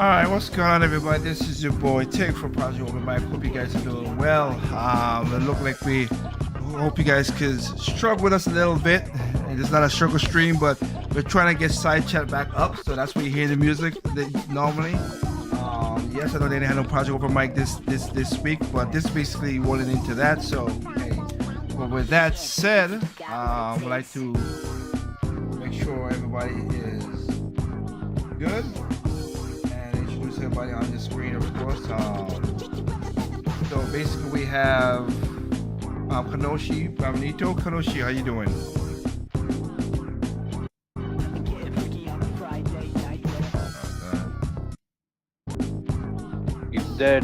Alright, what's going on, everybody? This is your boy Tig from Project Open Mic. Hope you guys are doing well. It look like we hope you guys could struggle with us a little bit. It's not a struggle stream, but we're trying to get side chat back up, so that's where you hear the music normally. Yes, I know they didn't have no Project Open Mic this week, but this basically wanted into that. So, hey, but with that said, we'd like to make sure everybody is good. Everybody on the screen, of course. So basically, we have Kanoshi Benito. Kanoshi, how you doing? He's dead.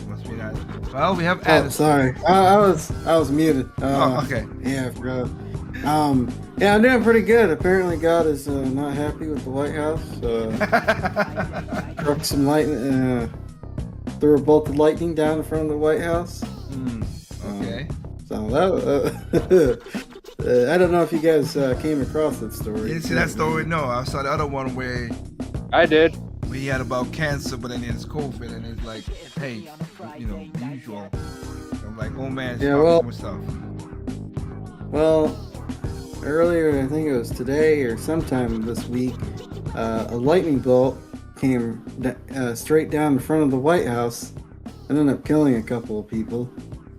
Must be that. Well, we have Oh, Addison. sorry. I was muted. Okay. Yeah, I forgot. Yeah, I'm doing pretty good. Apparently, God is not happy with the White House. Struck some lightning, threw a bolt of lightning down in front of the White House. Okay. So that I don't know if you guys came across that story. You didn't see that story? No, I saw the other one where I did. he had about cancer, but then it's COVID, and it's like, hey, you know, usual. I'm like, oh man, Yeah, well, stuff. Well, earlier, I think it was today or sometime this week, a lightning bolt came straight down in front of the White House and ended up killing a couple of people.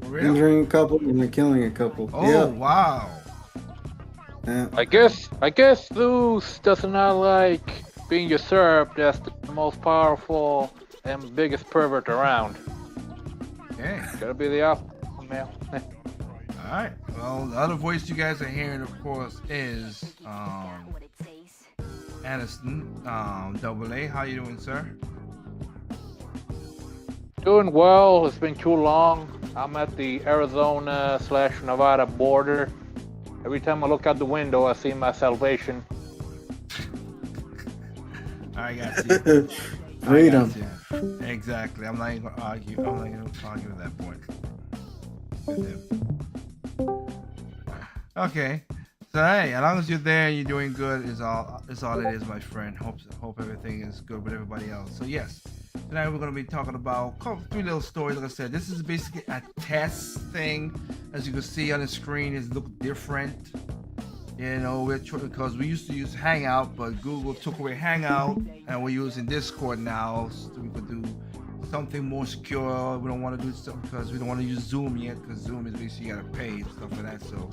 Really? Injuring a couple and then killing a couple. Oh, yeah. wow. Yeah. I guess Zeus does not like being usurped as the most powerful and biggest pervert around. Okay. Gotta be the alpha male. Alright, well, the other voice you guys are hearing, of course, is Addison, Double A. How you doing, sir? Doing well. It's been too long. I'm at the Arizona/Nevada border. Every time I look out the window, I see my salvation. I got you. Freedom. I got you. Exactly. I'm not even gonna argue. I'm not gonna argue at that point. Okay. So hey, as long as you're there and you're doing good, is all it is, my friend. Hope everything is good with everybody else. So yes, tonight we're gonna be talking about three little stories. Like I said, this is basically a test thing. As you can see on the screen, it looks different. You know, because we used to use Hangout, but Google took away Hangout, and we're using Discord now, so we could do something more secure. We don't want to do stuff because we don't want to use Zoom yet, because Zoom is basically you gotta pay and stuff like that. So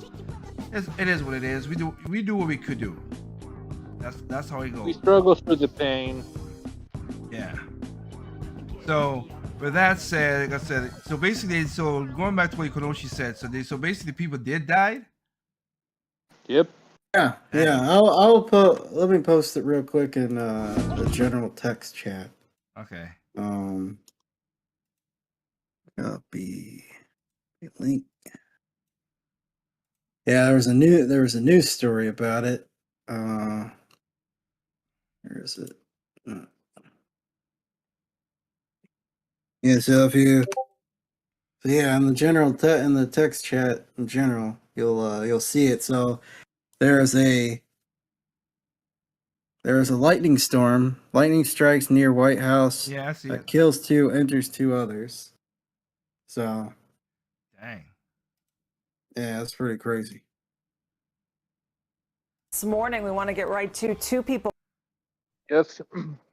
it is what it is. We do what we could do. That's how it goes. We struggle through the pain. Yeah. So with that said, like I said, so basically, so going back to what Konoshi said, so basically people did die. Yep. Yeah. I'll let me post it real quick in the general text chat. Okay. Copy link. Yeah, there was a news story about it. Where is it? Yeah, so yeah, in the in the text chat in general, you'll see it. So there is a lightning storm. Lightning strikes near White House. Yeah, I see it. Kills 2, injures 2 others. So, Dang. Yeah, that's pretty crazy. This morning, we want to get right to 2 people. Yes,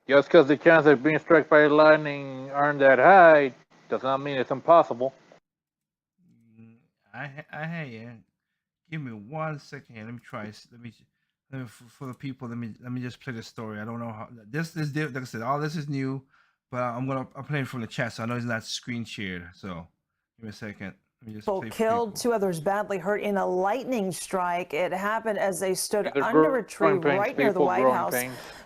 just because the chance of being struck by lightning aren't that high does not mean it's impossible. I hear you. Give me 1 second here. Let me try. Let me for the people. Let me just play the story. I don't know how this is. Like I said, all this is new, but I'm playing from the chat, so I know it's not screen shared. So give me a second. People killed, 2 others badly hurt in a lightning strike. It happened as they stood under a tree right near the White House.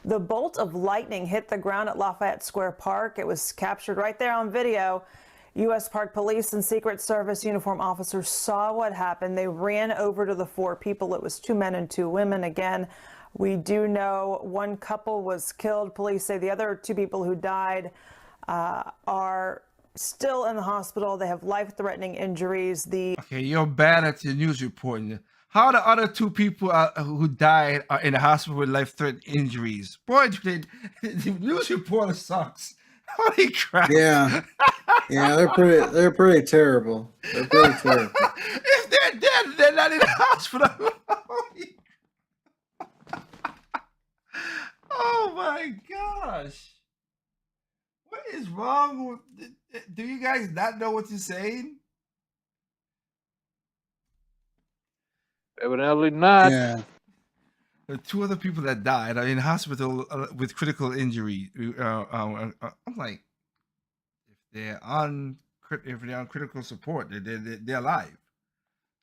The bolt of lightning hit the ground at Lafayette Square Park. It was captured right there on video. U.S. Park Police and Secret Service uniform officers saw what happened. They ran over to the 4 people. It was 2 men and 2 women. Again, we do know 1 couple was killed. Police say the other 2 people who died are still in the hospital. They have life-threatening injuries. Okay, you're bad at the news reporting. How the other two people who died are in the hospital with life-threatening injuries? Boy, the news reporter sucks. Holy crap! Yeah, yeah, they're pretty terrible. They're pretty terrible. If they're dead, they're not in the hospital. Oh my gosh! What is wrong with? Do you guys not know what you're saying? Evidently not. Yeah. There are two other people that died are in hospital with critical injury. I'm like, if they're on critical support, they're alive.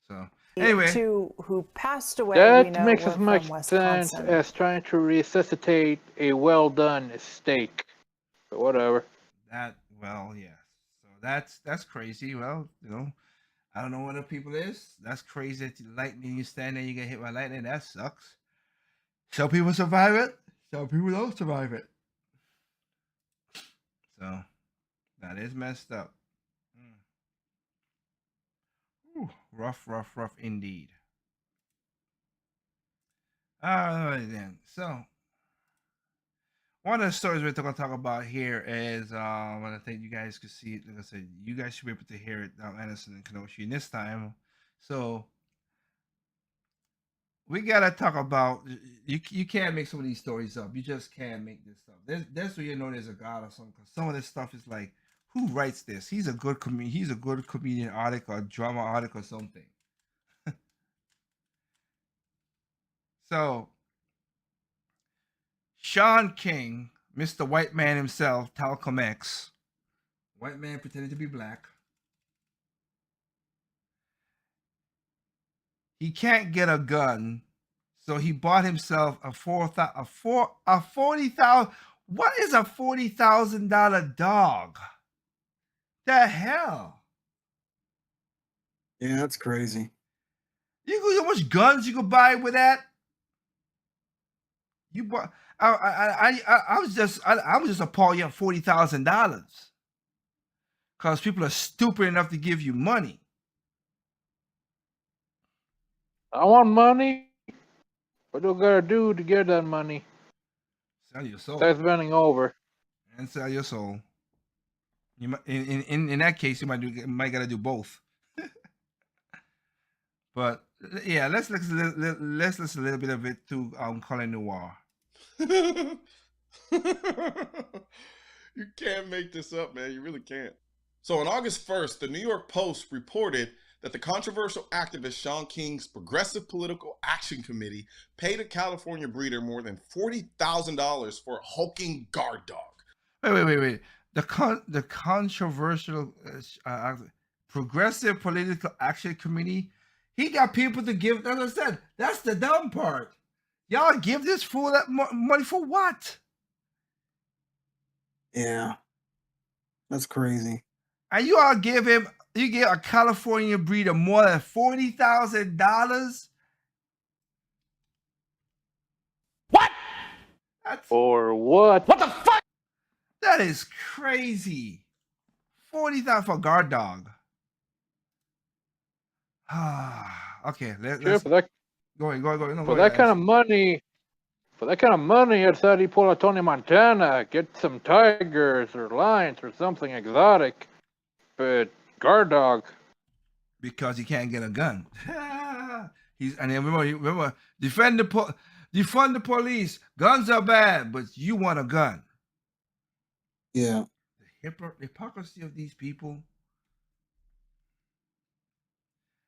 So anyway, two who passed away. That makes as much sense as trying to resuscitate a well-done steak. But whatever. Yes. So that's crazy. Well, I don't know what the people is. That's crazy that lightning, you stand there, you get hit by lightning. That sucks. Some people survive it. Some people don't survive it. So that is messed up. Ooh, rough indeed. All right then. So one of the stories we're going to talk about here is, and I think you guys could see it. Like I said, you guys should be able to hear it down Anderson and Kenosha this time. So we gotta talk about, you can't make some of these stories up. You just can't make this stuff. That's where you know there's a God or something. Because some of this stuff is like, who writes this? He's a good comedian. He's a good comedian article, or drama article, or something. So Sean King, Mr. White Man himself, Talcum X, white man pretending to be black. He can't get a gun, so he bought himself a $40,000. What is a $40,000 dog? The hell? Yeah, that's crazy. You know how much guns you could buy with that? You bought. I was just appalled. You have $40,000 because people are stupid enough to give you money. I want money. What do I gotta do to get that money? Sell your soul. That's bending over. And sell your soul. You might, in that case, you might gotta do both. But yeah, let's listen a little bit of it to Colin Noir. You can't make this up, man. You really can't. So on August 1st, the New York Post reported that the controversial activist Sean King's Progressive Political Action Committee paid a California breeder more than $40,000 for a hulking guard dog. Wait. The controversial Progressive Political Action Committee, he got people to give. As I said, that's the dumb part. Y'all give this fool that money for what? Yeah, that's crazy. And you give a California breeder more than $40,000? What? For what? What the fuck? That is crazy. $40,000 for a guard dog. Okay, let's go ahead. No, For that kind of money, I'd say he pull a Tony Montana, get some tigers or lions or something exotic. But guard dog, because he can't get a gun. Remember, defund the police. Guns are bad, but you want a gun. Yeah. The hypocrisy of these people.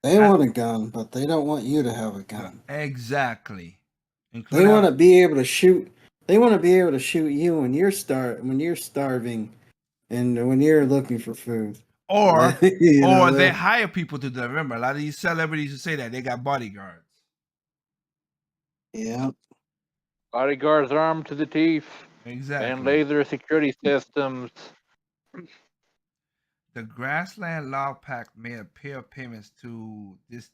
They want a gun, but they don't want you to have a gun. Exactly. They want to be able to shoot. They want to be able to shoot you when you're starving, and when you're looking for food. Or they hire people to do it. Remember, a lot of these celebrities who say that they got bodyguards. Yeah. Bodyguards armed to the teeth. Exactly. And laser security systems. The Grassland Law Pack made a pair of payments to this.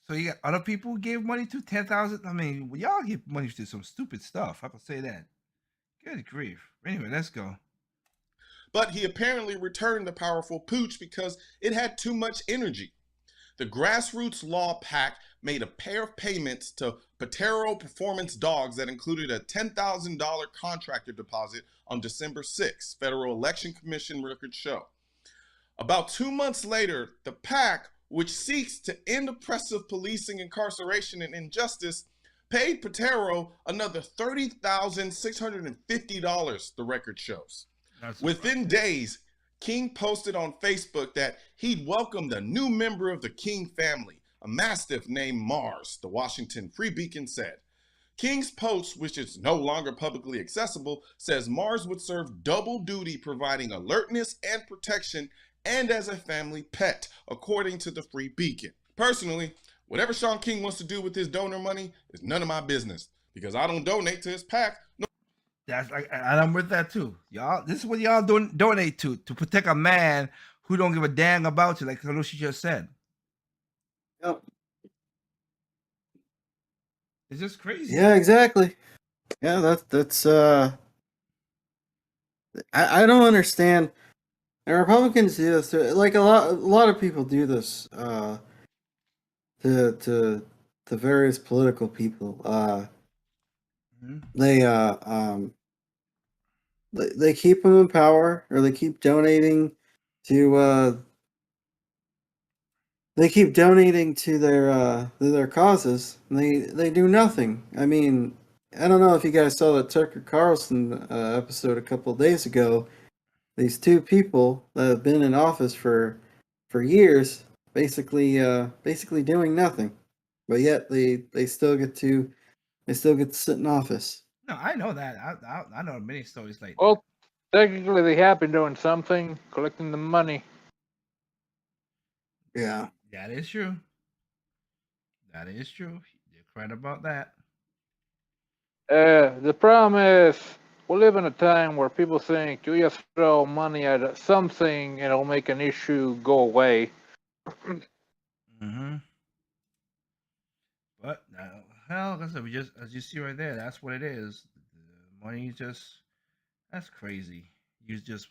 So you got other people who gave money to 10,000. I mean, y'all give money to some stupid stuff. I can say that. Good grief. Anyway, let's go. But he apparently returned the powerful pooch because it had too much energy. The Grassroots Law Pack made a pair of payments to Patero Performance Dogs that included a $10,000 contractor deposit on December 6th, Federal Election Commission records show. About 2 months later, the PAC, which seeks to end oppressive policing, incarceration, and injustice, paid Patero another $30,650, the record shows. Within days, King posted on Facebook that he'd welcomed a new member of the King family, a mastiff named Mars, the Washington Free Beacon said. King's post, which is no longer publicly accessible, says Mars would serve double duty providing alertness and protection and as a family pet, according to the Free Beacon. Personally, whatever Shaun King wants to do with his donor money is none of my business, because I don't donate to his PAC. No. That's like, and I'm with that too. Y'all, this is what y'all donate to protect a man who don't give a damn about you, like Kanushi just said. Yep. It's just crazy. Yeah, exactly. Yeah, that's I don't understand. And Republicans do this too. Like a lot of people do this to various political people. They keep them in power, or they keep donating to their causes. And they do nothing. I mean, I don't know if you guys saw that Tucker Carlson episode a couple of days ago. These two people that have been in office for years, basically doing nothing, but yet they still get to sit in office. No, I know that. I know many stories like well, that. Technically, they have been doing something, collecting the money. Yeah, that is true. That is true. You're correct about that. The problem is, we live in a time where people think you just throw money at something and it'll make an issue go away. Mm-hmm. But hell, like I said, as you see right there, that's what it is. The money that's crazy. You just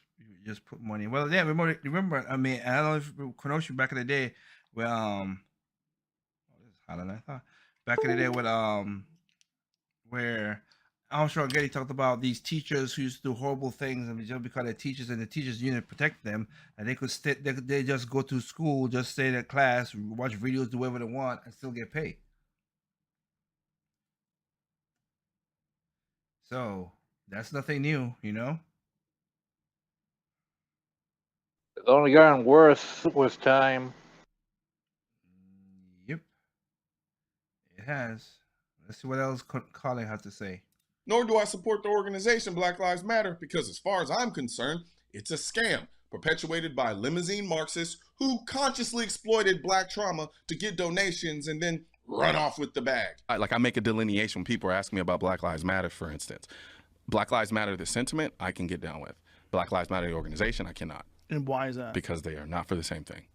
put money. Well, yeah, remember. I mean, I don't know if Kenosha back in the day, where back in the day with where Armstrong Getty talked about these teachers who used to do horrible things, and just because they're teachers and the teachers unit protect them, and they could they just go to school, just stay in class, watch videos, do whatever they want, and still get paid. So that's nothing new, you know. It's only gotten worse with time. Yep, it has. Let's see what else Colin has to say. Nor do I support the organization Black Lives Matter, because as far as I'm concerned, it's a scam perpetuated by limousine Marxists who consciously exploited black trauma to get donations and then run off with the bag. I make a delineation when people are asking me about Black Lives Matter, for instance. Black Lives Matter, the sentiment, I can get down with. Black Lives Matter, the organization, I cannot. And why is that? Because they are not for the same thing.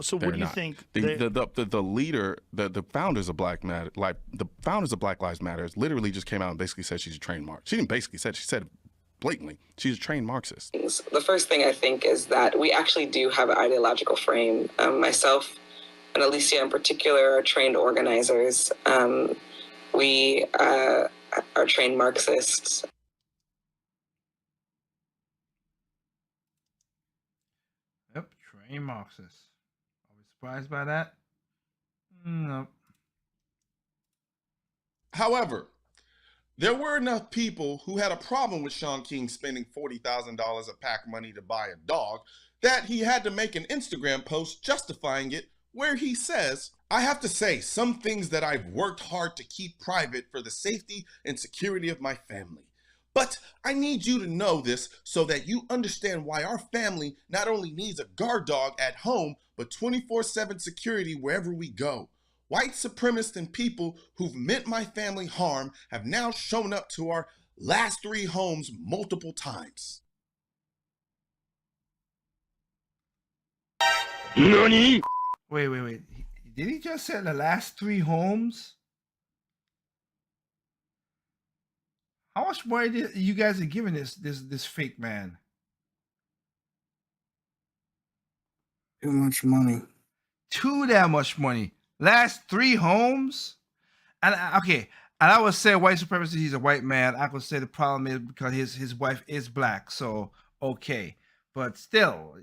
So what do you think? The leader, the founders of Black Lives Matter literally just came out and basically said she's a trained Marxist. She didn't basically said, she said blatantly, she's a trained Marxist. The first thing I think is that we actually do have an ideological frame. Myself and Alicia in particular are trained organizers. We are trained Marxists. Yep, trained Marxists. Surprised by that? Nope. However, there were enough people who had a problem with Shaun King spending $40,000 of PAC money to buy a dog that he had to make an Instagram post justifying it, where he says, "I have to say some things that I've worked hard to keep private for the safety and security of my family. But I need you to know this so that you understand why our family not only needs a guard dog at home, but 24/7 security wherever we go. White supremacists and people who've meant my family harm have now shown up to our last 3 homes multiple times." NANI? Wait. Did he just say the last 3 homes? How much money did you guys are giving this fake man? Too much money. Too damn much money. Last 3 homes? And okay, and I would say white supremacy, he's a white man. I could say the problem is because his wife is black, so okay. But still,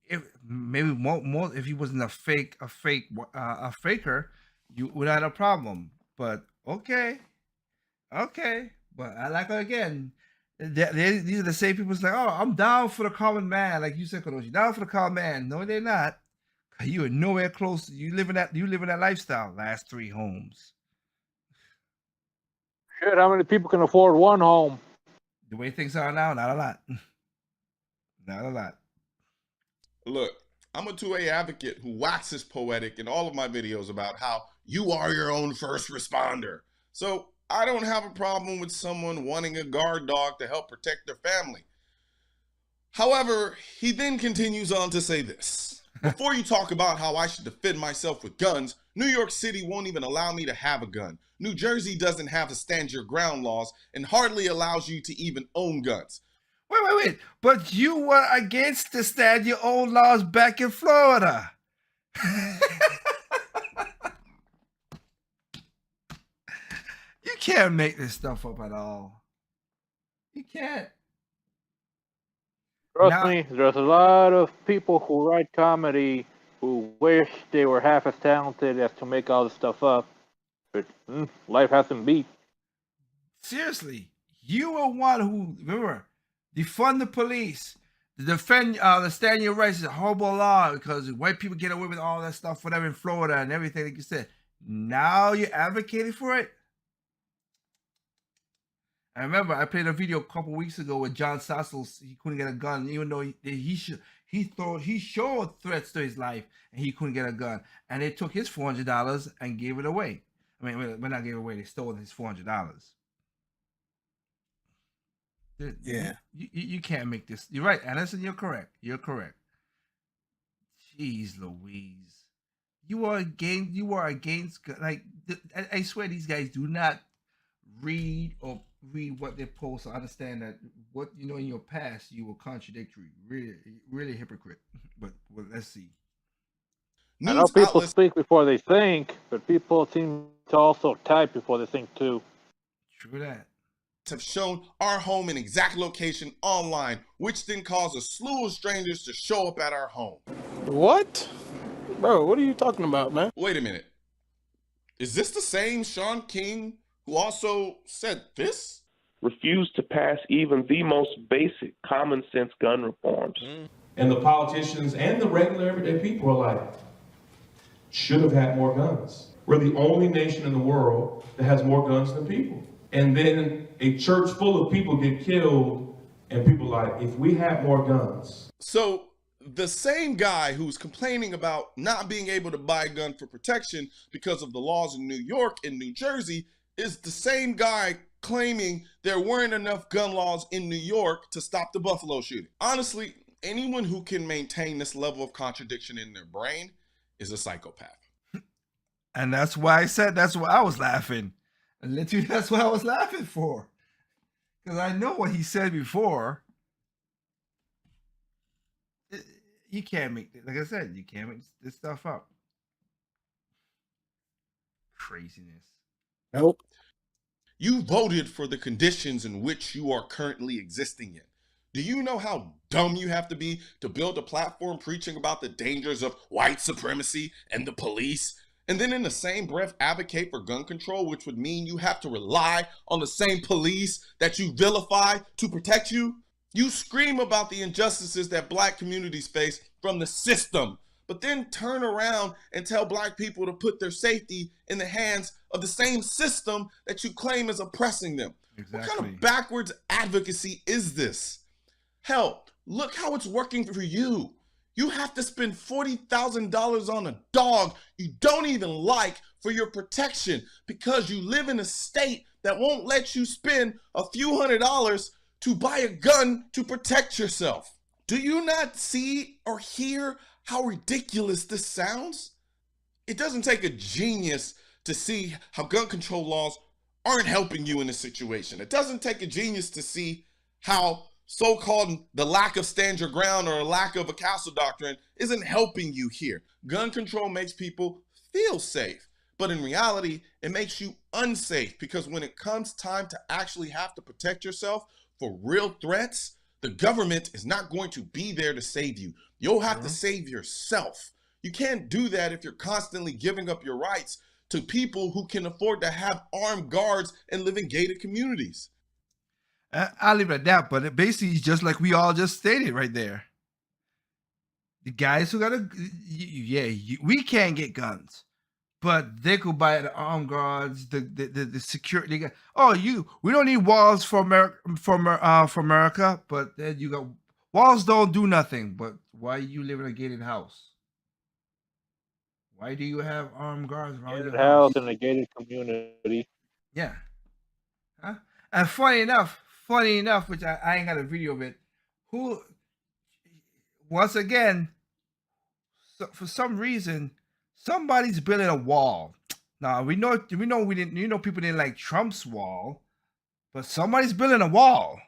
if maybe more if he wasn't a faker, you would have a problem. But okay. But I like her again. These are the same people that's like, oh, I'm down for the common man, like you said, Kadoshi, down for the common man. No, they're not. You are nowhere close. You live in that lifestyle. Last 3 homes. Shit, how many people can afford one home? The way things are now, not a lot. Not a lot. Look, I'm a 2A advocate who waxes poetic in all of my videos about how you are your own first responder. So I don't have a problem with someone wanting a guard dog to help protect their family. However, he then continues on to say this. Before you talk about how I should defend myself with guns, New York City won't even allow me to have a gun. New Jersey doesn't have a stand your ground laws and hardly allows you to even own guns. Wait. But you were against the stand your own laws back in Florida. You can't make this stuff up at all. You can't. Trust me, there's a lot of people who write comedy who wish they were half as talented as to make all this stuff up. But life has them beat. Seriously, you were one who, remember, defund the police, defend the stand your rights is a horrible law because white people get away with all that stuff, whatever, in Florida and everything like you said. Now you're advocating for it? I remember I played a video a couple weeks ago with John Sassel. He couldn't get a gun, even though he showed threats to his life, and he couldn't get a gun. And they took his $400 and gave it away. I mean, when I gave it away, they stole his $400. Yeah, you can't make this. You're right, Anderson. You're correct. Jeez, Louise, you are against. Like I swear, these guys do not read what they post or understand that what you know in your past you were contradictory. Really hypocrite. But let's see. I know people speak before they think, but people seem to also type before they think too. True that. Have shown our home in exact location online, which then caused a slew of strangers to show up at our home. What? Bro, what are you talking about, man? Wait a minute. Is this the same Shaun King who also said this? Refused to pass even the most basic common sense gun reforms. And the politicians and the regular everyday people are like, should have had more guns. We're the only nation in the world that has more guns than people. And then a church full of people get killed and people are like, if we had more guns. So the same guy who's complaining about not being able to buy a gun for protection because of the laws in New York and New Jersey is the same guy claiming there weren't enough gun laws in New York to stop the Buffalo shooting. Honestly, anyone who can maintain this level of contradiction in their brain is a psychopath. And that's why I said, that's why I was laughing. And literally, that's what I was laughing for. Because I know what he said before. You can't make, like I said, you can't make this stuff up. Craziness. Nope. You voted for the conditions in which you are currently existing in. Do you know how dumb you have to be to build a platform preaching about the dangers of white supremacy and the police, and then in the same breath advocate for gun control, which would mean you have to rely on the same police that you vilify to protect you? You scream about the injustices that black communities face from the system, but then turn around and tell black people to put their safety in the hands of the same system that you claim is oppressing them. Exactly. What kind of backwards advocacy is this? Hell, look how it's working for you. You have to spend $40,000 on a dog you don't even like for your protection because you live in a state that won't let you spend a few $100s to buy a gun to protect yourself. Do you not see or hear how ridiculous this sounds? It doesn't take a genius to see how gun control laws aren't helping you in this situation. It doesn't take a genius to see how so-called the lack of stand your ground or a lack of a castle doctrine isn't helping you here. Gun control makes people feel safe. But in reality, it makes you unsafe because when it comes time to actually have to protect yourself for real threats, the government is not going to be there to save you. You'll have to save yourself. You can't do that if you're constantly giving up your rights to people who can afford to have armed guards and live in gated communities. I'll leave it at that, but it basically is just like we all just stated right there. The guys who we can't get guns, but they could buy the armed guards, the security. We don't need walls for America, but then you got walls don't do nothing. But why you live in a gated house? Why do you have armed guards around your house? In a gated community. Yeah. Huh? And funny enough, which I ain't got a video of it. Once again, for some reason, somebody's building a wall. Now we know people didn't like Trump's wall, but somebody's building a wall.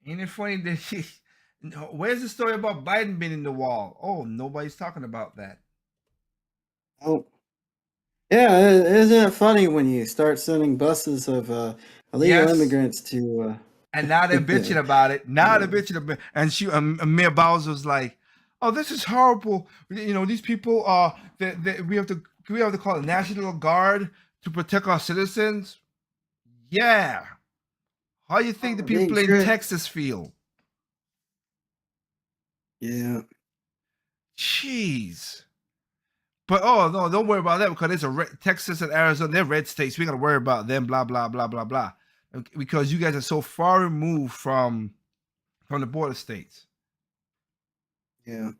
Ain't it funny that where's the story about Biden being in the wall? Oh, nobody's talking about that. Oh, yeah. Isn't it funny when you start sending buses of illegal immigrants to? And now they're bitching about it. Now they're bitching about it. And Mayor Bowser was like, "Oh, this is horrible. These people are. We have to call the National Guard to protect our citizens." Yeah. How do you think the people in Texas feel? Yeah. Jeez. But no, don't worry about that because it's Texas and Arizona, they're red states. We gotta worry about them. Blah blah blah blah blah. Because you guys are so far removed from the border states. Yeah.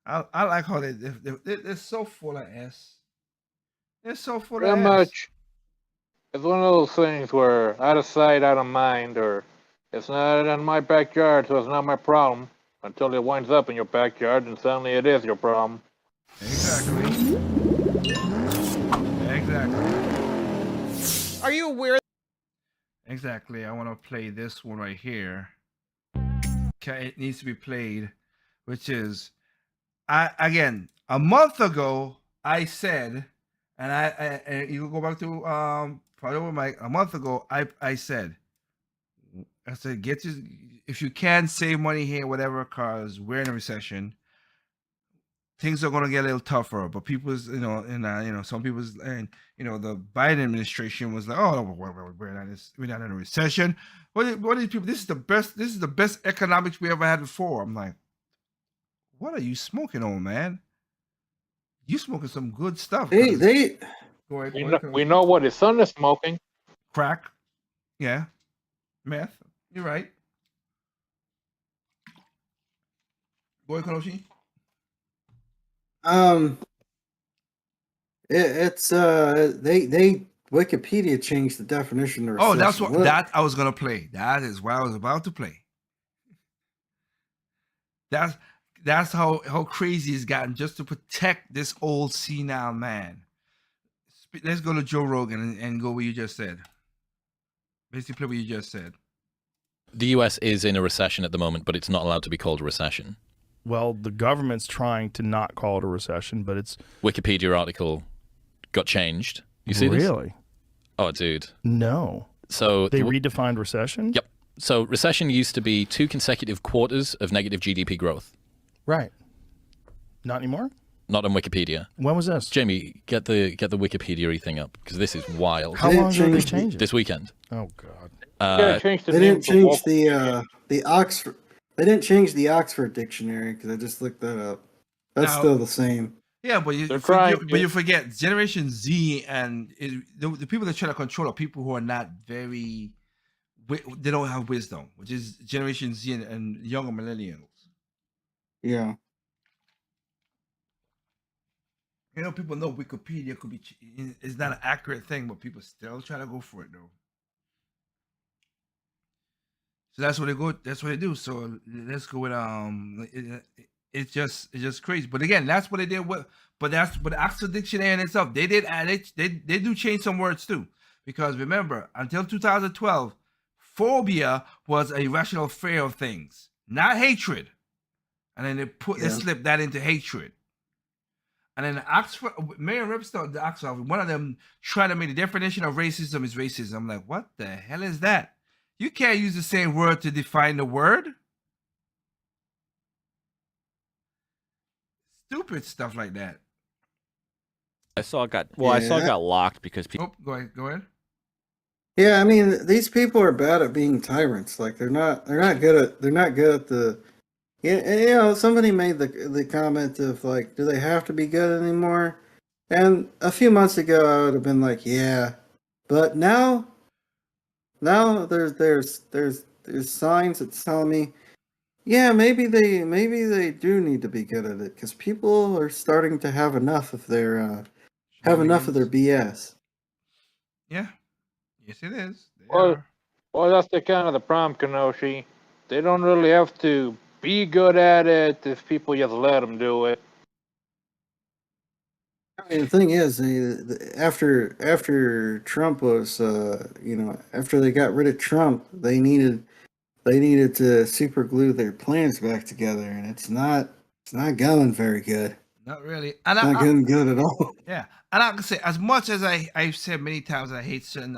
I like how they're so full of S. They're so full of Pretty S. much. It's one of those things where out of sight, out of mind, or it's not in my backyard, so it's not my problem. Until it winds up in your backyard, and suddenly it is your problem. Exactly. Are you aware? Exactly. I want to play this one right here. Okay, it needs to be played, which is, again, a month ago I said, and you go back to probably over Mike. A month ago I said, if you can save money here, whatever, cause we're in a recession. Things are going to get a little tougher, but people's, some people's, and the Biden administration was like, "Oh, we're not in a recession." What are these people? This is the best economics we ever had before. I'm like, what are you smoking on, man? You smoking some good stuff. They we know what his son is smoking. Crack, yeah, meth. You're right. Boy, Kanoshi. It's they Wikipedia changed the definition of recession. Oh, that's what I was gonna play. That is what I was about to play. That's how crazy it's gotten just to protect this old senile man. Let's go to Joe Rogan and go what you just said. Basically, what you just said. The U.S. is in a recession at the moment, but it's not allowed to be called a recession. Well, the government's trying to not call it a recession, but it's... Wikipedia article got changed. You see this? Really? Oh, dude. No. So they redefined recession? Yep. So recession used to be 2 consecutive quarters of negative GDP growth. Right. Not anymore? Not on Wikipedia. When was this? Jamie, get the Wikipedia thing up, because this is wild. How long ago did they change it? This weekend. Oh, God. They didn't change the Oxford... They didn't change the Oxford dictionary because I just looked that up. That's still the same. Yeah, but you forget Generation Z and the people that try to control are people who are not very, they don't have wisdom, which is Generation Z and younger millennials. Yeah. People know Wikipedia could be, it's not an accurate thing, but people still try to go for it though. So that's what they go. That's what they do. So let's go with It's just crazy. But again, that's what they did with. But the Oxford Dictionary in itself, they did add it. They do change some words too, because remember, until 2012, phobia was a rational fear of things, not hatred. And then they slipped that into hatred. And then Oxford, Merriam-Webster, the Oxford, one of them tried to make the definition of racism is racism. I'm like, what the hell is that? You can't use the same word to define the word. Stupid stuff like that. I saw it got locked because people. Oh, go ahead. Yeah, I mean, these people are bad at being tyrants. Like they're not good at the. Yeah, you know, somebody made the comment of like, do they have to be good anymore? And a few months ago, I would have been like, yeah, but now there's signs that tell me, yeah, maybe they do need to be good at it because people are starting to have enough of their BS. Yeah, yes, it is. Well, that's the kind of the problem, Kenoshi. They don't really have to be good at it if people just let them do it. I mean, the thing is, after Trump was, after they got rid of Trump, they needed to super glue their plans back together, and it's not going very good. Not really. Not going good at all. Yeah, and I can say, as much as I've said many times, I hate certain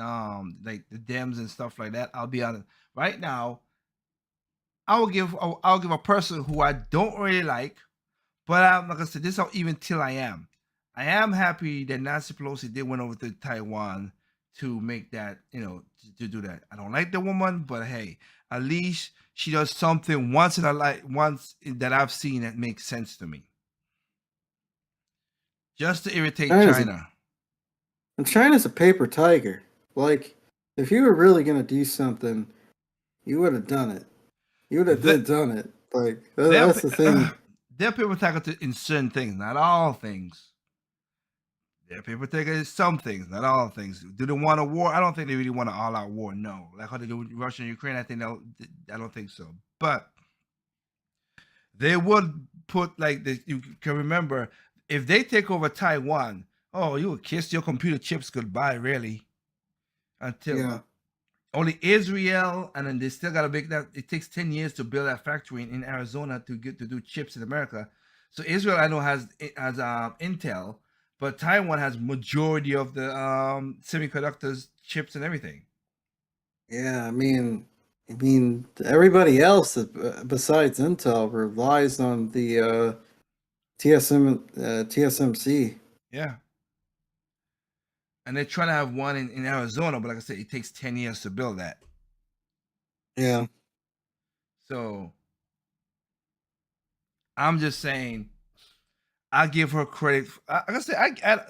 like the Dems and stuff like that. I'll be honest. Right now, I'll give a person who I don't really like, but I'm like I said, this is how even till I am. I am happy that Nancy Pelosi did went over to Taiwan to make that, to do that. I don't like the woman, but hey, at least she does something once that I've seen that makes sense to me. Just to irritate China. And China's a paper tiger. Like, if you were really gonna do something, you would have done it. You would have done it. Like that's the thing. They're paper tiger in certain things, not all things. They're paper tiger in some things, not all things. Do they want a war? I don't think they really want an all-out war. No, like how they do with Russia and Ukraine. I don't think so. But they would put like this. You can remember if they take over Taiwan. Oh, you would kiss your computer chips goodbye, really. Until only Israel, and then they still got to make that. It takes 10 years to build that factory in Arizona to do chips in America. So Israel, I know, has Intel, but Taiwan has majority of the semiconductors, chips, and everything. Yeah, I mean, everybody else besides Intel relies on the TSMC. Yeah. And they're trying to have one in Arizona, but like I said, it takes 10 years to build that. Yeah. So I'm just saying, I give her credit. Like I said,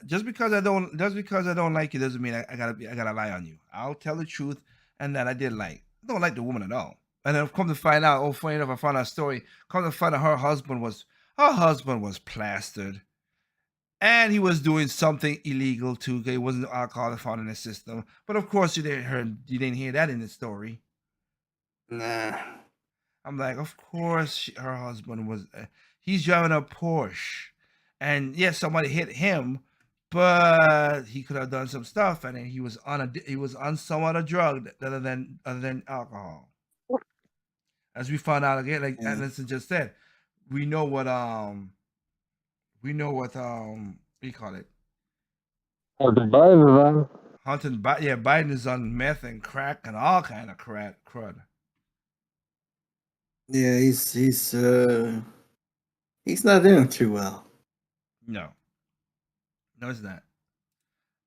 just because I don't like you doesn't mean I gotta lie on you. I'll tell the truth, and that I don't like the woman at all. And then come to find out, funny enough, I found out a story. Come to find out her husband was plastered. And he was doing something illegal too. It wasn't alcohol found in the system. But of course, you didn't hear that in the story. Nah. I'm like, of course, her husband was. He's driving a Porsche, and yes, somebody hit him, but he could have done some stuff, and then he was on some other drug other than alcohol. As we found out again, like Anderson just said, we know what what do you call it? Hunter Biden. Biden is on meth and crack and all kind of crud. Yeah, he's not doing too well. No, it's not.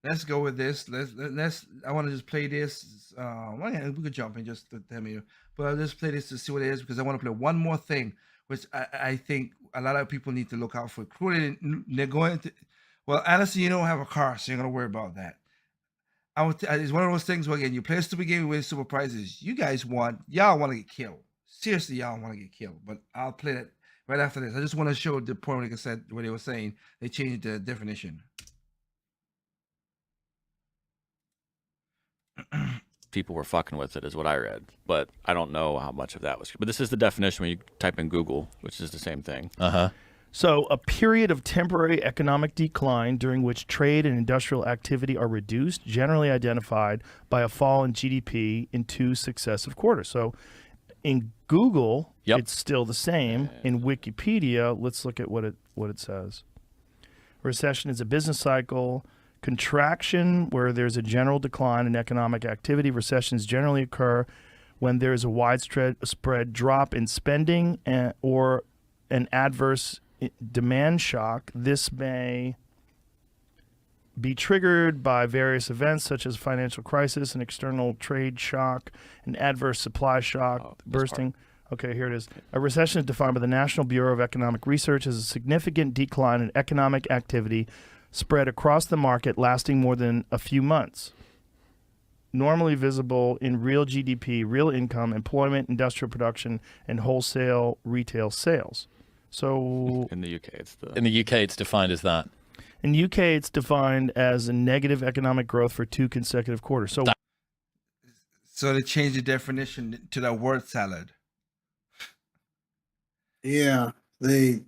Let's go with this. Let's. I want to just play this. We could jump in just to tell me, but I'll just play this to see what it is because I want to play one more thing, which I think a lot of people need to look out for. They're going to. Well, honestly, you don't have a car, so you're gonna worry about that. It's one of those things where again, you play a stupid game with super prizes. Y'all want to get killed. Seriously, y'all want to get killed. But I'll play that right after this. I just want to show the point like I said what they were saying. They changed the definition. People were fucking with it is what I read, but I don't know how much of that was. But this is the definition when you type in Google, which is the same thing. So a period of temporary economic decline during which trade and industrial activity are reduced, generally identified by a fall in GDP in 2 successive quarters. So in Google, it's still the same. In Wikipedia, let's look at what it says. Recession is a business cycle. Contraction, where there's a general decline in economic activity. Recessions generally occur when there is a widespread drop in spending or an adverse demand shock. This may be triggered by various events such as financial crisis, an external trade shock, an adverse supply shock, bursting. Okay, here it is. A recession is defined by the National Bureau of Economic Research as a significant decline in economic activity spread across the market lasting more than a few months. Normally visible in real GDP, real income, employment, industrial production, and wholesale retail sales. So in the UK, it's defined as that. In the UK, it's defined as a negative economic growth for 2 consecutive quarters. So they changed the definition to that word salad. Yeah, it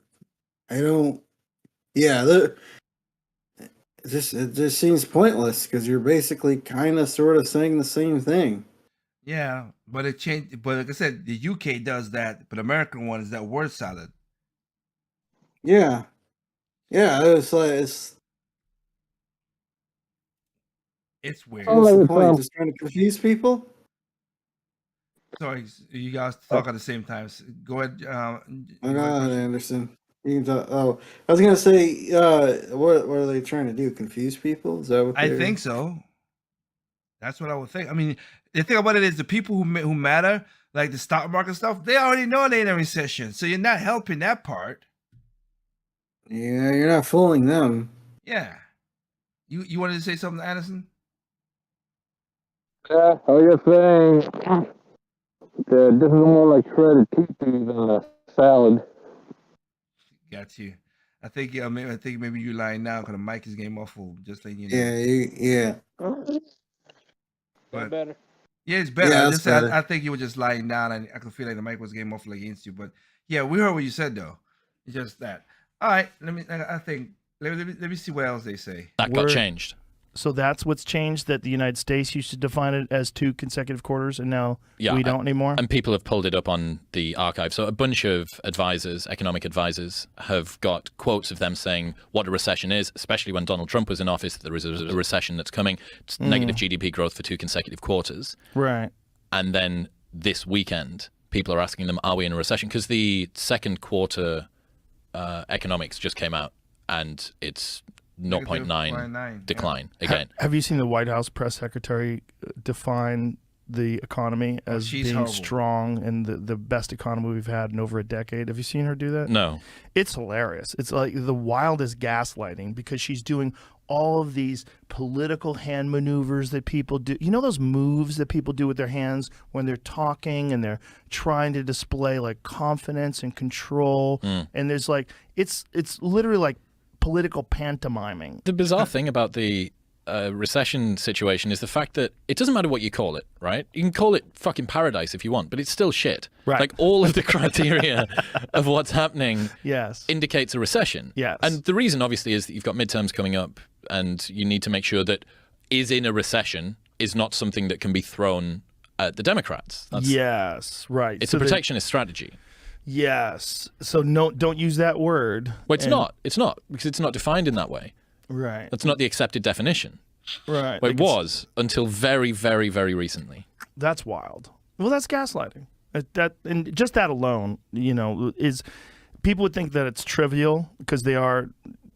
just seems pointless because you're basically kind of sort of saying the same thing. Yeah, but it changed. But like I said, the UK does that, but the American one is that word salad. Yeah, it's like it's weird. What's the point? Just trying to confuse people? Sorry, you guys talk at the same time. Go ahead. I got it, Anderson. You can talk. Oh, I was gonna say, what are they trying to do? Confuse people? Is that what I think so. That's what I would think. I mean, the thing about it is the people who matter, like the stock market stuff, they already know they're in a recession, so you're not helping that part. Yeah, you're not fooling them. Yeah. You wanted to say something, Anderson? Yeah, I was saying that this is more like shredded pea-pea than a salad. Got you. I think maybe you're lying now because the mic is getting muffled. Just letting you know. Yeah. But, better. Yeah, it's better. Yeah, better. I think you were just lying down, and I could feel like the mic was getting muffled against you. But yeah, we heard what you said though. It's just that. All right. Let me see what else they say. That got changed. So that's what's changed, that the United States used to define it as 2 consecutive quarters, and now we don't anymore? And people have pulled it up on the archive. So a bunch of advisors, economic advisors, have got quotes of them saying what a recession is, especially when Donald Trump was in office, there is a recession that's coming. It's negative GDP growth for 2 consecutive quarters. Right. And then this weekend, people are asking them, are we in a recession? Because the second quarter economics just came out, and it's 0.9 decline again. Have you seen the White House press secretary define the economy as being horrible. strong and the best economy we've had in over a decade? Have you seen her do that? No. It's hilarious. It's like the wildest gaslighting because she's doing all of these political hand maneuvers that people do. You know those moves that people do with their hands when they're talking and they're trying to display like confidence and control. And there's like, it's literally like political pantomiming. The bizarre thing about the recession situation is the fact that it doesn't matter what you call it, right? You can call it fucking paradise if you want, but it's still shit. Right. Like all of the criteria of what's happening indicates a recession. Yes. And the reason obviously is that you've got midterms coming up and you need to make sure that is in a recession is not something that can be thrown at the Democrats. Yes, right. It's a protectionist strategy. Yes. So don't use that word. Well, it's not. It's not, because it's not defined in that way. Right. That's not the accepted definition. Right. Well, it was until very, very, very recently. That's wild. Well, that's gaslighting. And just that alone, is people would think that it's trivial because they are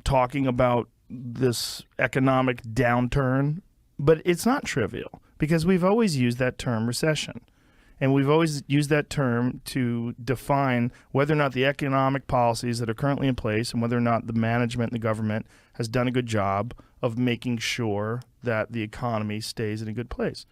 talking about this economic downturn, but it's not trivial because we've always used that term recession. And we've always used that term to define whether or not the economic policies that are currently in place and whether or not the management and the government has done a good job of making sure that the economy stays in a good place.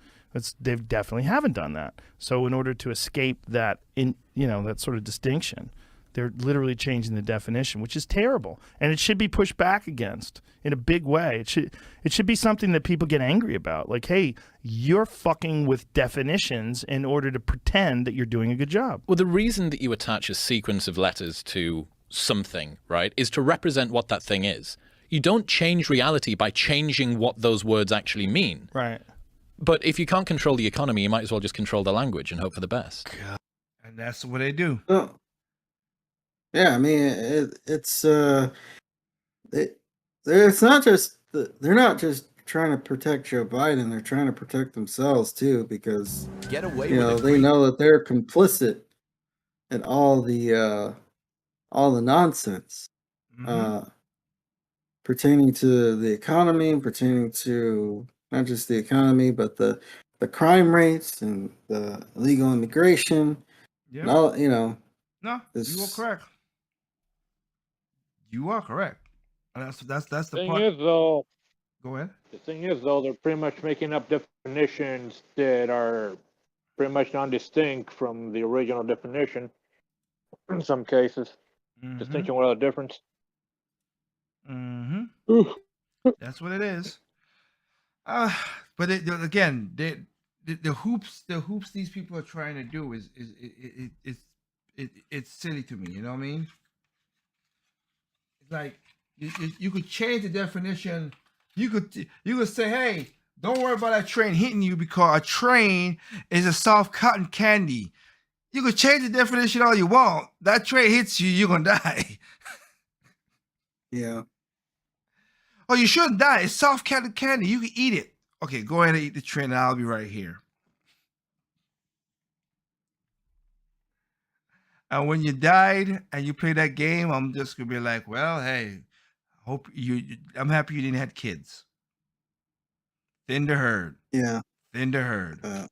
They definitely haven't done that. So in order to escape that, that sort of distinction, they're literally changing the definition, which is terrible. And it should be pushed back against in a big way. It should be something that people get angry about. Like, hey, you're fucking with definitions in order to pretend that you're doing a good job. Well, the reason that you attach a sequence of letters to something, right, is to represent what that thing is. You don't change reality by changing what those words actually mean. Right. But if you can't control the economy, you might as well just control the language and hope for the best. And that's what they do. Yeah, I mean, it's not just they're not just trying to protect Joe Biden; they're trying to protect themselves too, because Get away you with know it. they know that they're complicit in all the nonsense pertaining to the economy and pertaining to not just the economy, but the crime rates and the illegal immigration. Yeah. And all, you know. No, you are correct. You are correct. And that's the thing part. is, though. Go ahead. The thing is, though, they're pretty much making up definitions that are pretty much non-distinct from the original definition. In some cases, distinction without a difference. That's what it is. But again, the hoops these people are trying to do is it's silly to me. You know what I mean? It's like you could change the definition. You could say, hey, don't worry about that train hitting you because a train is a soft cotton candy. You could change the definition all you want. That train hits you, you're gonna die. Yeah. Oh, you shouldn't die. It's soft cotton candy. You can eat it. Okay, go ahead and eat the train, and I'll be right here. And when you died and you played that game, I'm just gonna be like, well, hey, I'm happy you didn't have kids. Thin to herd. Yeah. Thin to herd.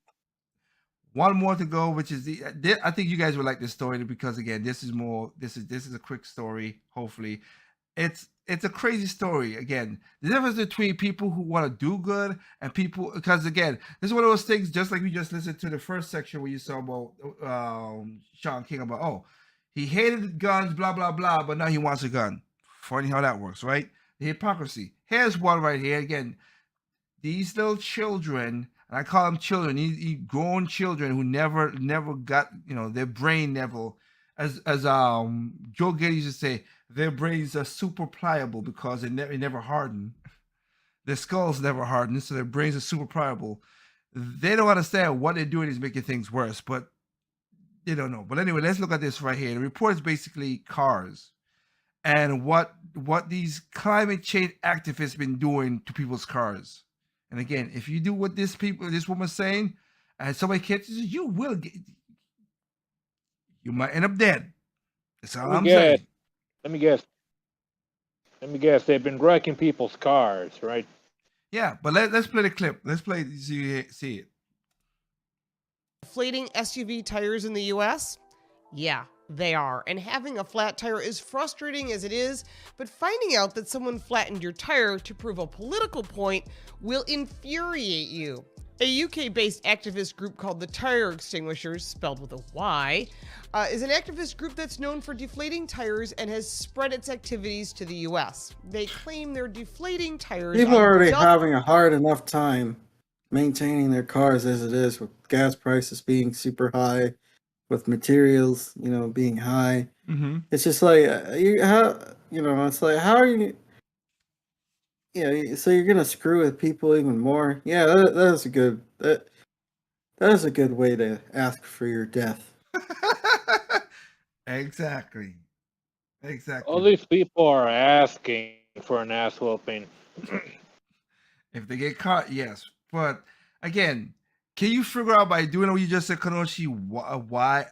One more to go, which is I think you guys would like this story because again, this is a quick story. Hopefully, it's a crazy story. Again, the difference between people who want to do good and people, because again, this is one of those things. Just like we just listened to the first section where you saw about Sean King about he hated guns, blah blah blah, but now he wants a gun. Funny how that works, right? The hypocrisy. Here's one right here again. These little children, and I call them children, these grown children who never got, their brain never, as Joe Getty used to say, their brains are super pliable because it never hardened. Their skulls never hardened, so their brains are super pliable. They don't understand what they're doing is making things worse, but they don't know. But anyway, let's look at this right here. The report is basically cars and what these climate change activists been doing to people's cars. And again, if you do what this woman's saying, and somebody catches you, you might end up dead. That's all I'm saying. Let me guess. They've been wrecking people's cars, right? Yeah, but let's play the clip. Let's play it so you see it. Deflating SUV tires in the U.S.? Yeah, they are. And having a flat tire is frustrating as it is, but finding out that someone flattened your tire to prove a political point will infuriate you. A UK-based activist group called the Tire Extinguishers, spelled with a Y, is an activist group that's known for deflating tires and has spread its activities to the US. They claim they're deflating tires. People are already having a hard enough time maintaining their cars as it is, with gas prices being super high, with materials, being high. Mm-hmm. It's just like it's like, how are you? So you're gonna screw with people even more. Yeah, that is a good way to ask for your death. Exactly. All these people are asking for an ass whooping. If they get caught, yes. But again, can you figure out by doing what you just said, Kanoshi, why?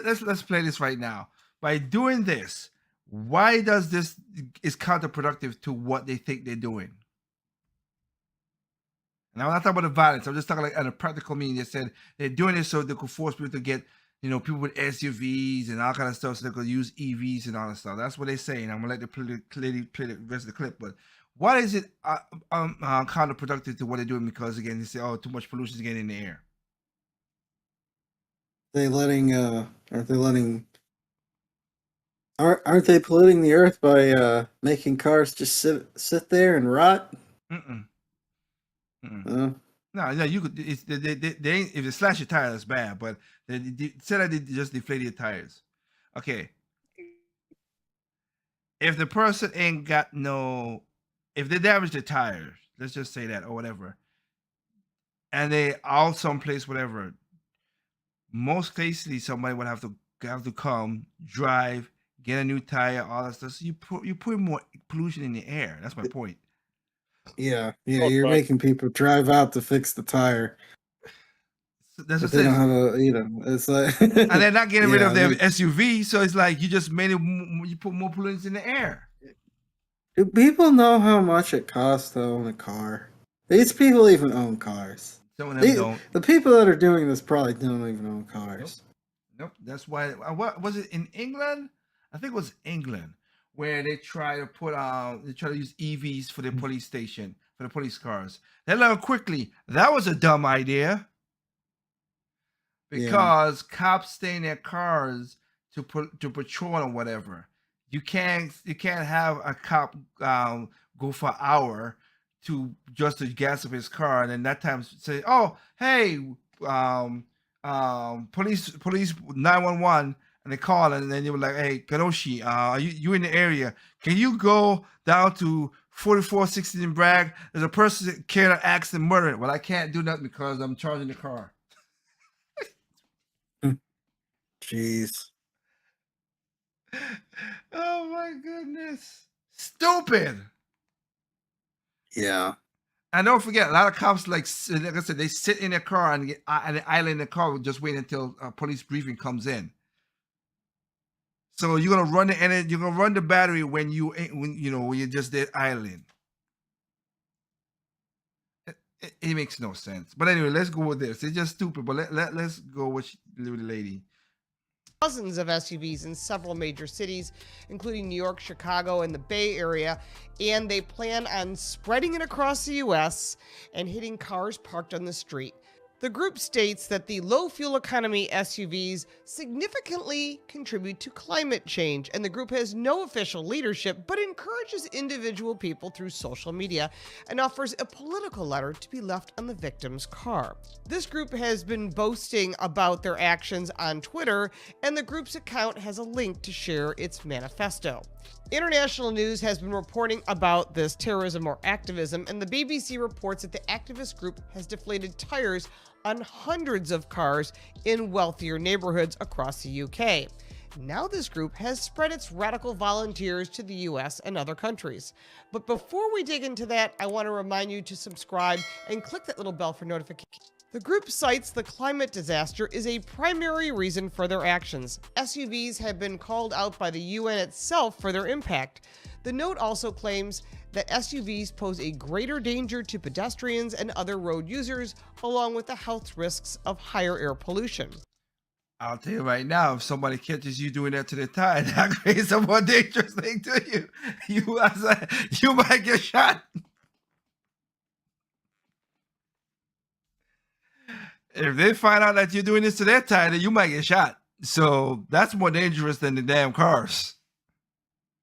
Let's play this right now. By doing this, why does this is counterproductive to what they think they're doing? And I'm not talking about the violence. I'm just talking like on a practical meaning. They said they're doing this so they could force people to get, people with SUVs and all kind of stuff, so they could use EVs and all that stuff. That's what they're saying. I'm gonna let them play the rest of the clip. But why is it counterproductive to what they're doing? Because again, they say, too much pollution is getting in the air. Aren't they polluting the earth by making cars just sit there and rot? No, you could. They ain't, if they slash your tire, that's bad. But they said that they just deflated your tires. Okay. If the person ain't got if they damage the tires, let's just say that or whatever, and they out someplace, whatever. Most cases, somebody would have to come, drive, get a new tire, all that stuff. So you put more pollution in the air. That's my point. Yeah, you're making people drive out to fix the tire. That's what they don't have it's like, and they're not getting rid of their SUV, so it's like you just made it. You put more pollutants in the air. Do people know how much it costs to own a car? These people even own cars. Some of them don't. The people that are doing this probably don't even own cars. Nope. That's why. What was it in England? I think it was England where they try to use EVs for the police station, for the police cars. They learned quickly that was a dumb idea because cops stay in their cars to patrol or whatever. You can't have a cop go for an hour to gas up his car and then that time say, oh, hey, police 911, and they call and then they were like, hey, Kanoshi, you in the area? Can you go down to 4460 in Bragg? There's a person carrying an axe and murder it. Well, I can't do nothing because I'm charging the car. Jeez. Oh my goodness. Stupid. Yeah. And don't forget, a lot of cops, like I said, they sit in their car and get an island in the car, just wait until a police briefing comes in. So you're gonna run you're gonna run the battery when you're just there idling. It makes no sense. But anyway, let's go with this. It's just stupid. But let's go with the lady. Dozens of SUVs in several major cities, including New York, Chicago, and the Bay Area, and they plan on spreading it across the U.S. and hitting cars parked on the street. The group states that the low fuel economy SUVs significantly contribute to climate change, and the group has no official leadership but encourages individual people through social media and offers a political letter to be left on the victim's car. This group has been boasting about their actions on Twitter, and the group's account has a link to share its manifesto. International news has been reporting about this terrorism or activism, and the BBC reports that the activist group has deflated tires on hundreds of cars in wealthier neighborhoods across the UK. Now this group has spread its radical volunteers to the US and other countries. But before we dig into that, I want to remind you to subscribe and click that little bell for notifications. The group cites the climate disaster is a primary reason for their actions. SUVs have been called out by the UN itself for their impact. The note also claims that SUVs pose a greater danger to pedestrians and other road users, along with the health risks of higher air pollution. I'll tell you right now, if somebody catches you doing that to the tire, that creates a more dangerous thing to you. You might get shot. If they find out that you're doing this to their tire, then you might get shot. So that's more dangerous than the damn cars.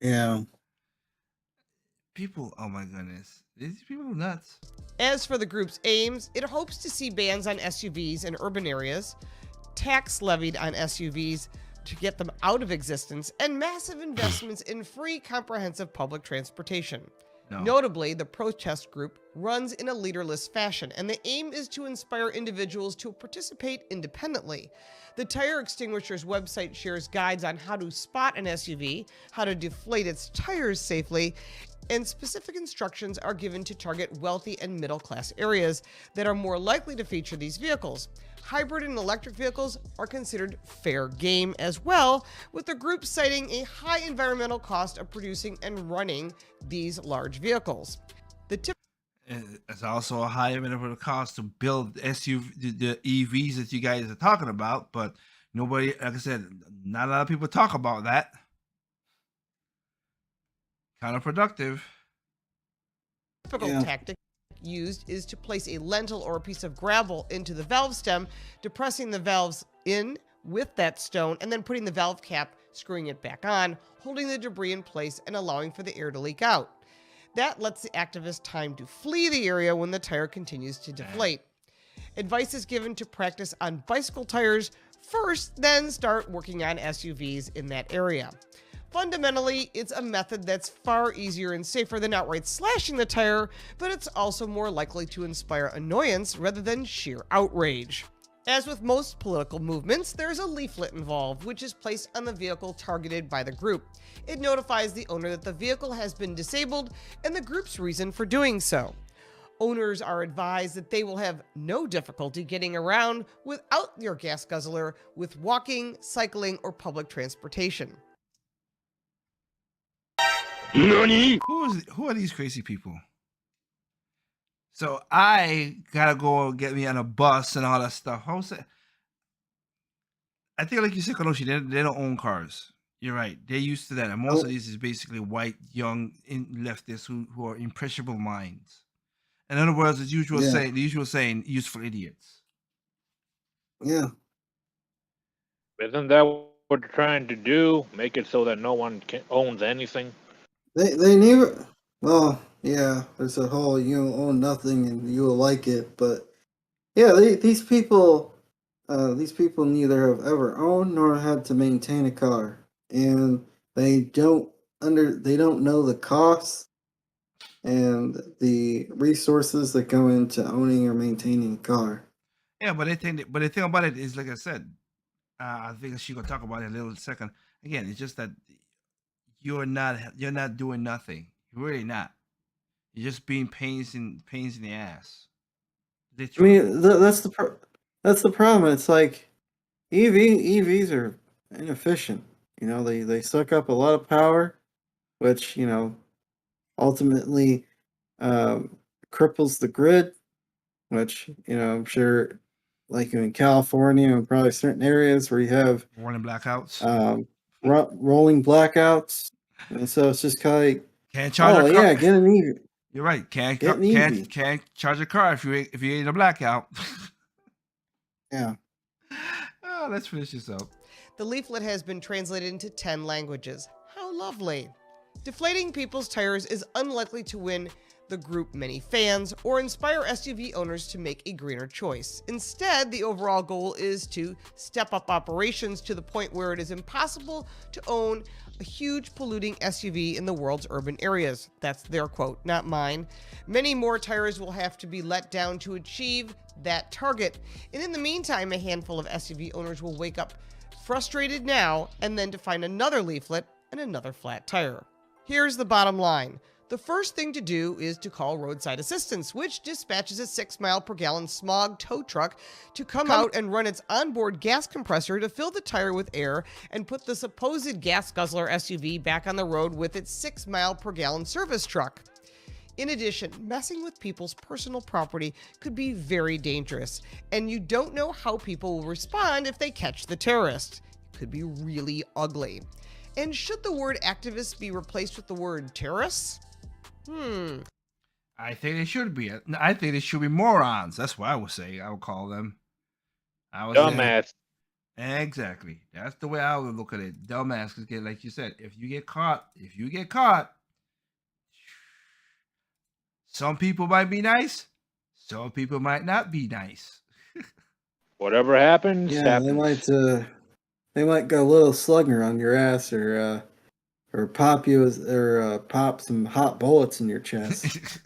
Yeah. People, oh my goodness. These people are nuts. As for the group's aims, it hopes to see bans on SUVs in urban areas, tax levied on SUVs to get them out of existence, and massive investments in free, comprehensive public transportation. No. Notably, the protest group runs in a leaderless fashion, and the aim is to inspire individuals to participate independently. The Tire Extinguishers website shares guides on how to spot an SUV, how to deflate its tires safely, and specific instructions are given to target wealthy and middle-class areas that are more likely to feature these vehicles. Hybrid and electric vehicles are considered fair game as well, with the group citing a high environmental cost of producing and running these large vehicles. It's also a high environmental cost to build the EVs that you guys are talking about, but nobody, like I said, not a lot of people talk about that. Counterproductive. Typical tactic used is to place a lentil or a piece of gravel into the valve stem, depressing the valves in with that stone, and then putting the valve cap, screwing it back on, holding the debris in place, and allowing for the air to leak out. That lets the activist time to flee the area when the tire continues to deflate. Advice is given to practice on bicycle tires first, then start working on SUVs in that area. Fundamentally, it's a method that's far easier and safer than outright slashing the tire, but it's also more likely to inspire annoyance rather than sheer outrage. As with most political movements, there is a leaflet involved, which is placed on the vehicle targeted by the group. It notifies the owner that the vehicle has been disabled and the group's reason for doing so. Owners are advised that they will have no difficulty getting around without your gas guzzler with walking, cycling, or public transportation. Who are these crazy people? So I gotta go get me on a bus and all that stuff. How's that? I think, like you said, Kanoshi, they don't own cars. You're right. They're used to that. And most of these is basically white, young leftists who are impressionable minds. In other words, the usual saying, useful idiots. Yeah. Isn't that what they're trying to do? Make it so that no one owns anything? They never. Well, yeah. There's a whole you own nothing and you will like it, but yeah, these people neither have ever owned nor had to maintain a car, and they don't know the costs and the resources that go into owning or maintaining a car. Yeah, but the thing about it is, like I said, I think she gonna talk about it in a little second. Again, it's just that you're not doing nothing. You're really not. You're just being pains in the ass. Literally. I mean, that's the problem. It's like EVs are inefficient. You know, they suck up a lot of power, which ultimately cripples the grid. Which I'm sure, like in California and probably certain areas where you have rolling blackouts, rolling blackouts, and so it's just kind of like, can't charge a car. Yeah, get an EV. You're right. Can't charge a car if you're in a blackout. Yeah. Oh, let's finish this up. The leaflet has been translated into 10 languages. How lovely. Deflating people's tires is unlikely to win the group many fans or inspire SUV owners to make a greener choice. Instead, the overall goal is to step up operations to the point where it is impossible to own a huge polluting SUV in the world's urban areas. That's their quote, not mine. Many more tires will have to be let down to achieve that target. And in the meantime, a handful of SUV owners will wake up frustrated now and then to find another leaflet and another flat tire. Here's the bottom line. The first thing to do is to call roadside assistance, which dispatches a 6 mile per gallon smog tow truck to come out and run its onboard gas compressor to fill the tire with air and put the supposed gas guzzler SUV back on the road with its 6 mile per gallon service truck. In addition, messing with people's personal property could be very dangerous, and you don't know how people will respond if they catch the terrorist. It could be really ugly. And should the word activists be replaced with the word terrorists? I think they should be. I think they should be morons. That's what I would say. I would call them. Dumbass. Exactly. That's the way I would look at it. Dumbass. Because, like you said, if you get caught, some people might be nice. Some people might not be nice. Whatever happens, happens. They might go a little slugger on your ass, or pop you pop some hot bullets in your chest.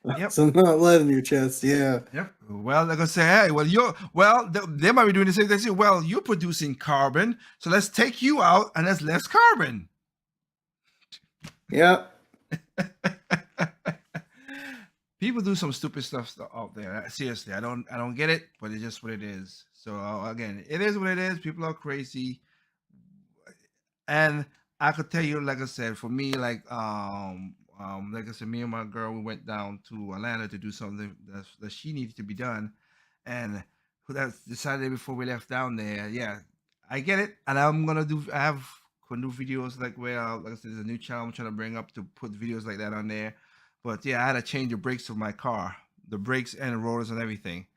Yep. Some hot lead in your chest. Yeah. Yep. Well, they're gonna say, hey, they might be doing the same. They say, well, you're producing carbon, so let's take you out and there's less carbon. Yep. People do some stupid stuff out there. Seriously, I don't get it, but it's just what it is. So again, it is what it is. People are crazy, and I could tell you, like I said, for me, like I said, me and my girl, we went down to Atlanta to do something that she needed to be done, and that decided before we left down there. Yeah, I get it, and I'm gonna do videos like where, like I said, there's a new channel I'm trying to bring up to put videos like that on there. But yeah, I had to change the brakes of my car, the brakes and the rotors and everything,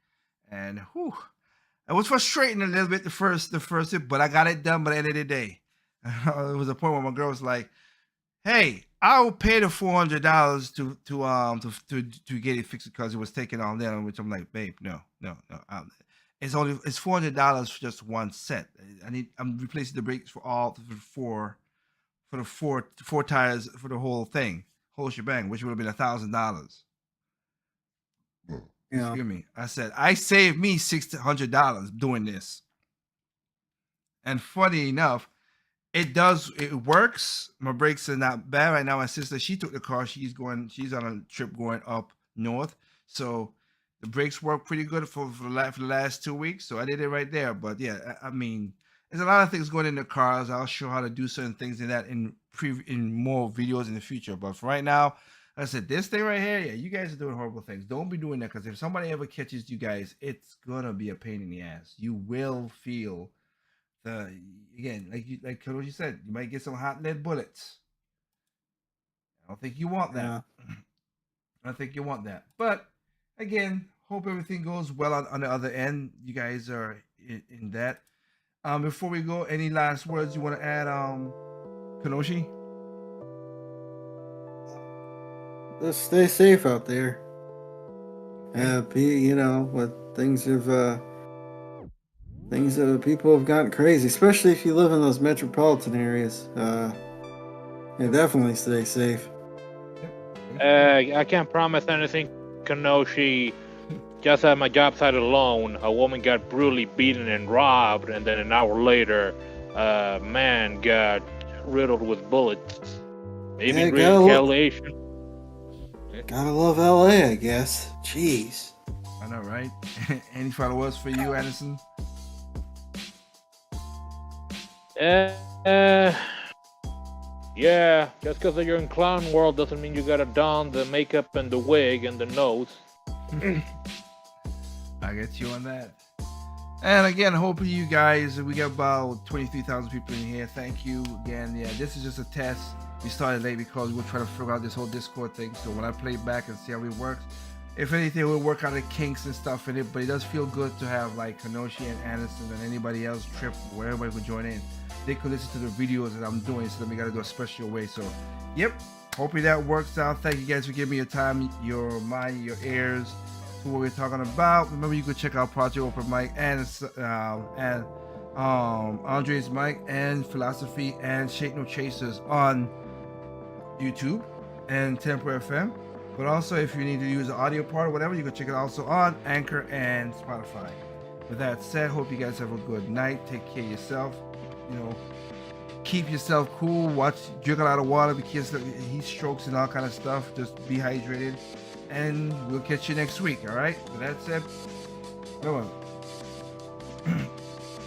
and it was frustrating a little bit the first bit, but I got it done by the end of the day. It was a point where my girl was like, "Hey, I will pay the $400 to get it fixed because it was taken all down." Which I'm like, "Babe, no. It's $400 for just one set. I'm replacing the brakes for the four tires for the whole thing, whole shebang, which would have been $1,000." Yeah. Excuse me. I said I saved me $600 doing this. And funny enough, it works. My brakes are not bad right now. My sister, she took the car. She's on a trip going up north. So the brakes work pretty good for the last 2 weeks. So I did it right there. But yeah, I mean, there's a lot of things going in the cars. I'll show how to do certain things in that in more videos in the future. But for right now, I said this thing right here, yeah, you guys are doing horrible things. Don't be doing that, because if somebody ever catches you guys, it's gonna be a pain in the ass. You will feel again, like Kodoji said, you might get some hot lead bullets. I don't think you want that. Yeah. I don't think you want that. But again, hope everything goes well on the other end. You guys are in that. Before we go, any last words you want to add, Kenoshi? Just stay safe out there. What people have gotten crazy, especially if you live in those metropolitan areas. Definitely stay safe. I can't promise anything, Kenoshi. Just at my job site alone, a woman got brutally beaten and robbed, and then an hour later, a man got riddled with bullets. Maybe retaliation. Gotta love LA, I guess. Jeez. I know, right? Any final words for you, Anderson? Yeah, just because you're in clown world doesn't mean you gotta don the makeup and the wig and the nose. I get you on that. And again, hopefully you guys, we got about 23,000 people in here. Thank you again. Yeah, this is just a test. We started late because we're trying to figure out this whole Discord thing. So when I play back and see how it works, if anything, we'll work out the kinks and stuff in it. But it does feel good to have like Kenoshi and Anderson and anybody else trip where everybody could join in. They could listen to the videos that I'm doing, so then we got to do a special way. So, yep, hopefully that works out. Thank you guys for giving me your time, your mind, your ears to what we're talking about. Remember, you could check out Project Open Mic and Andre's Mic and Philosophy and Shake No Chasers on YouTube and Temper FM. But also, if you need to use the audio part or whatever, you can check it also on Anchor and Spotify. With that said, hope you guys have a good night. Take care of yourself. Keep yourself cool. Drink a lot of water because of heat strokes and all kind of stuff. Just be hydrated, and we'll catch you next week. All right. With that said, no one.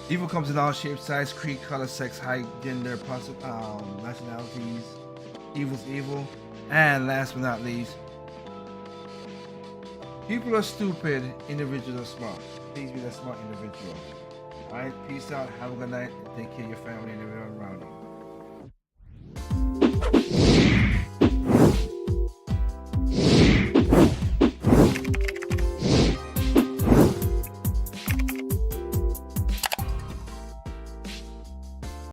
Evil comes in all shapes, size, creed, color, sex, height, gender, nationalities. Evil's evil, and last but not least, people are stupid. Individuals are smart. Please be that smart individual. All right, peace out. Have a good night. And take care of your family and everyone around you.